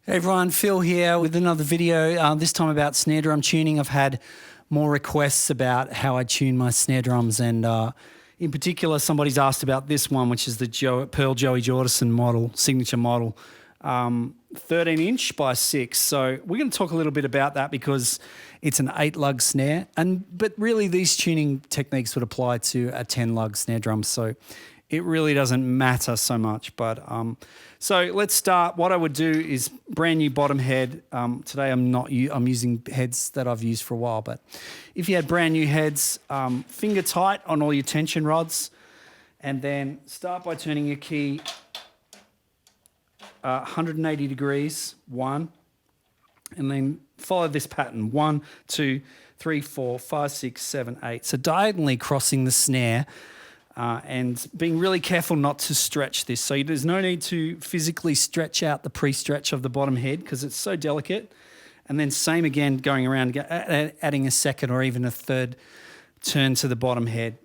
Hey everyone, Phil here with another video, this time about snare drum tuning. I've had more requests about how I tune my snare drums, and in particular somebody's asked about this one, which is the Pearl Joey Jordison model, signature model, 13 inch by 6. So we're going to talk a little bit about that because it's an 8 lug snare, but really these tuning techniques would apply to a 10 lug snare drum, so it really doesn't matter so much. But so let's start. What I would do is brand new bottom head. Today I'm using heads that I've used for a while, but if you had brand new heads, finger tight on all your tension rods, and then start by turning your key 180 degrees, 1, and then follow this pattern, 1, 2, 3, 4, 5, 6, 7, 8. So diagonally crossing the snare, and being really careful not to stretch this. So there's no need to physically stretch out the pre-stretch of the bottom head because it's so delicate. And then same again, going around, adding a second or even a third turn to the bottom head.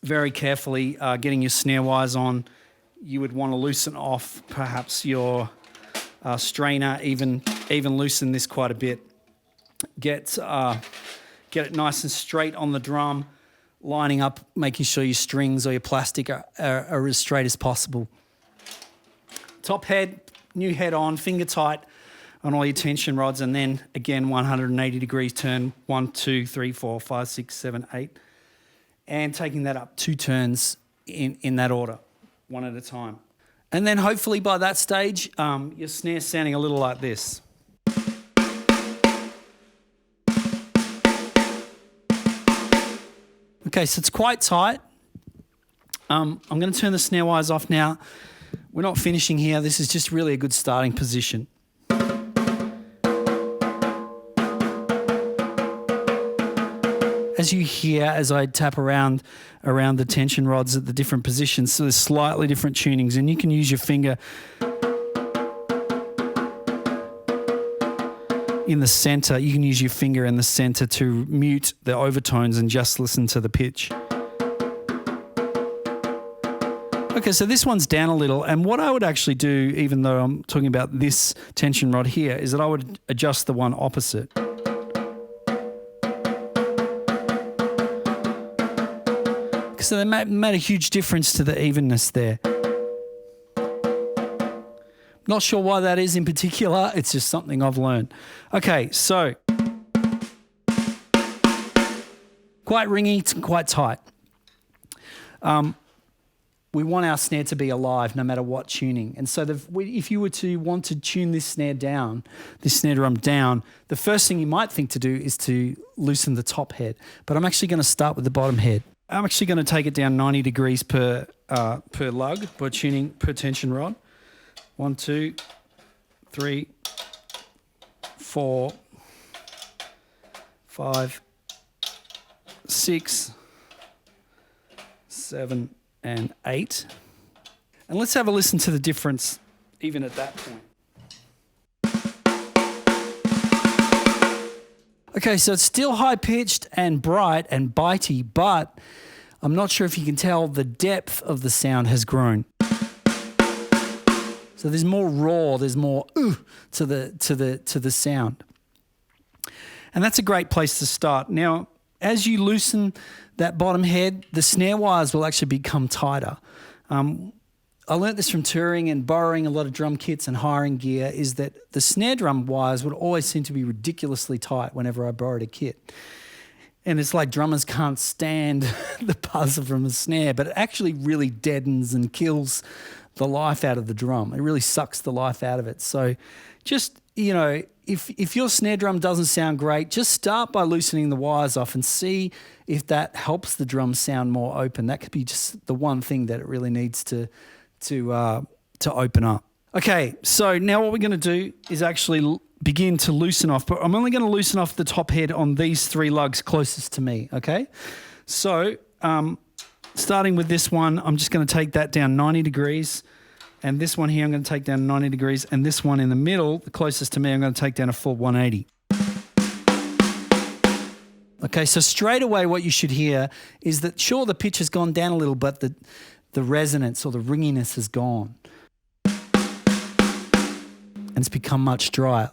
Very carefully getting your snare wires on. You would want to loosen off perhaps your strainer, even loosen this quite a bit. Get it nice and straight on the drum, lining up, making sure your strings or your plastic are as straight as possible. Top head, new head on, finger tight on all your tension rods, and then again 180 degrees turn, 1, 2, 3, 4, 5, 6, 7, 8, and taking that up 2 turns in that order, one at a time. And then hopefully by that stage, your snare's sounding a little like this. Okay, so it's quite tight. I'm going to turn the snare wires off now. We're not finishing here. This is just really a good starting position. As you hear, as I tap around the tension rods at the different positions, so there's slightly different tunings, and you can use your finger in the center. You can use your finger in the center to mute the overtones and just listen to the pitch. Okay, so this one's down a little, and what I would actually do, even though I'm talking about this tension rod here, is that I would adjust the one opposite. So they made a huge difference to the evenness there. Not sure why that is in particular. It's just something I've learned. Okay, so quite ringy, quite tight. We want our snare to be alive no matter what tuning. And so if you were to want to tune this snare down, this snare drum down, the first thing you might think to do is to loosen the top head. But I'm actually going to start with the bottom head. I'm actually going to take it down 90 degrees per lug, per tension rod. 1, 2, 3, 4, 5, 6, 7, and 8. And let's have a listen to the difference even at that point. Okay, so it's still high-pitched and bright and bitey, but I'm not sure if you can tell the depth of the sound has grown. So there's more raw, there's more to the sound. And that's a great place to start. Now, as you loosen that bottom head, the snare wires will actually become tighter. I learnt this from touring and borrowing a lot of drum kits and hiring gear, is that the snare drum wires would always seem to be ridiculously tight whenever I borrowed a kit. And it's like drummers can't stand the buzz from a snare, but it actually really deadens and kills the life out of the drum. It really sucks the life out of it. So just, if your snare drum doesn't sound great, just start by loosening the wires off and see if that helps the drum sound more open. That could be just the one thing that it really needs to open up. Okay, so now what we're going to do is actually begin to loosen off, but I'm only going to loosen off the top head on these 3 lugs closest to me, okay? So starting with this one, I'm just going to take that down 90 degrees, and this one here I'm going to take down 90 degrees, and this one in the middle, the closest to me, I'm going to take down a full 180. Okay, so straight away what you should hear is that, sure, the pitch has gone down a little, but the resonance or the ringiness has gone. and it's become much drier.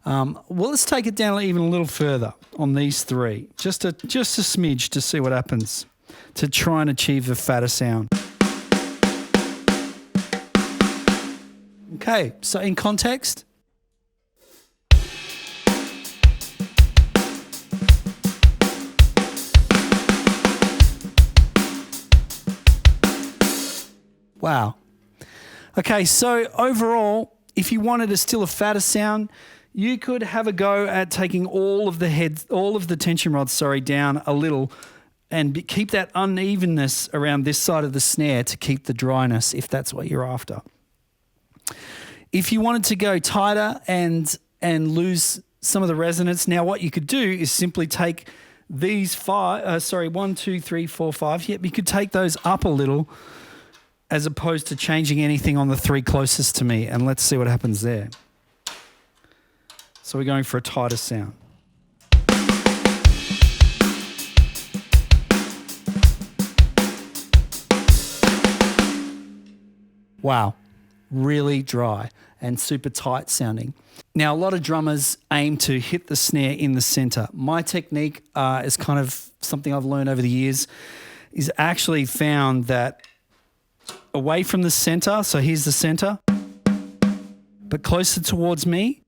Well, let's take it down even a little further on these three, just a smidge to see what happens to try and achieve a fatter sound. Okay, so in context. Wow. Okay, so overall, if you wanted still a fatter sound, you could have a go at taking all of the tension rods, down a little and keep that unevenness around this side of the snare to keep the dryness if that's what you're after. If you wanted to go tighter and lose some of the resonance, now what you could do is simply take these 1, 2, 3, 4, 5. Yep, you could take those up a little as opposed to changing anything on the three closest to me, and let's see what happens there. So we're going for a tighter sound. Wow, really dry and super tight sounding. Now, a lot of drummers aim to hit the snare in the center. My technique is kind of something I've learned over the years, is actually found that away from the center, so here's the center, but closer towards me,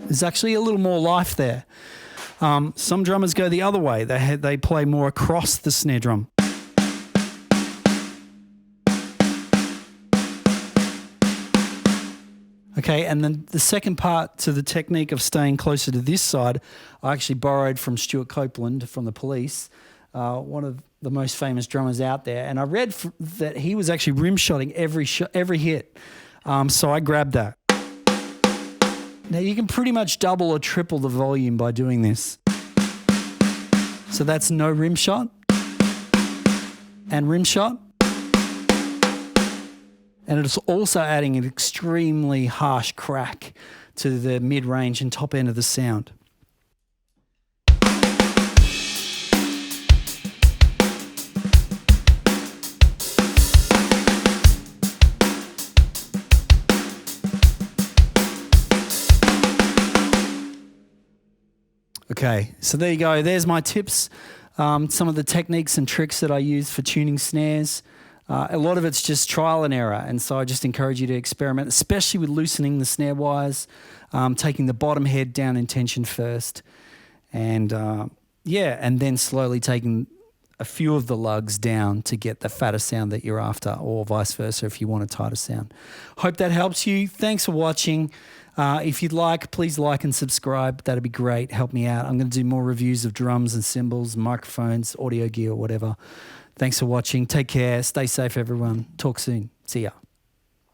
there's actually a little more life there. Some drummers go the other way. They play more across the snare drum. Okay, and then the second part to the technique of staying closer to this side, I actually borrowed from Stewart Copeland from the Police, one of the most famous drummers out there. And I read that he was actually rim-shotting every hit. So I grabbed that. Now you can pretty much double or triple the volume by doing this. So that's no rim shot and rim shot. And it's also adding an extremely harsh crack to the mid-range and top end of the sound. Okay, so there you go. There's my tips, some of the techniques and tricks that I use for tuning snares. A lot of it's just trial and error, and so I just encourage you to experiment, especially with loosening the snare wires, taking the bottom head down in tension first, and and then slowly taking a few of the lugs down to get the fatter sound that you're after, or vice versa if you want a tighter sound. Hope that helps you. Thanks for watching. If you'd like, please like and subscribe. That'd be great. Help me out. I'm going to do more reviews of drums and cymbals, microphones, audio gear, whatever. Thanks for watching. Take care. Stay safe, everyone. Talk soon. See ya.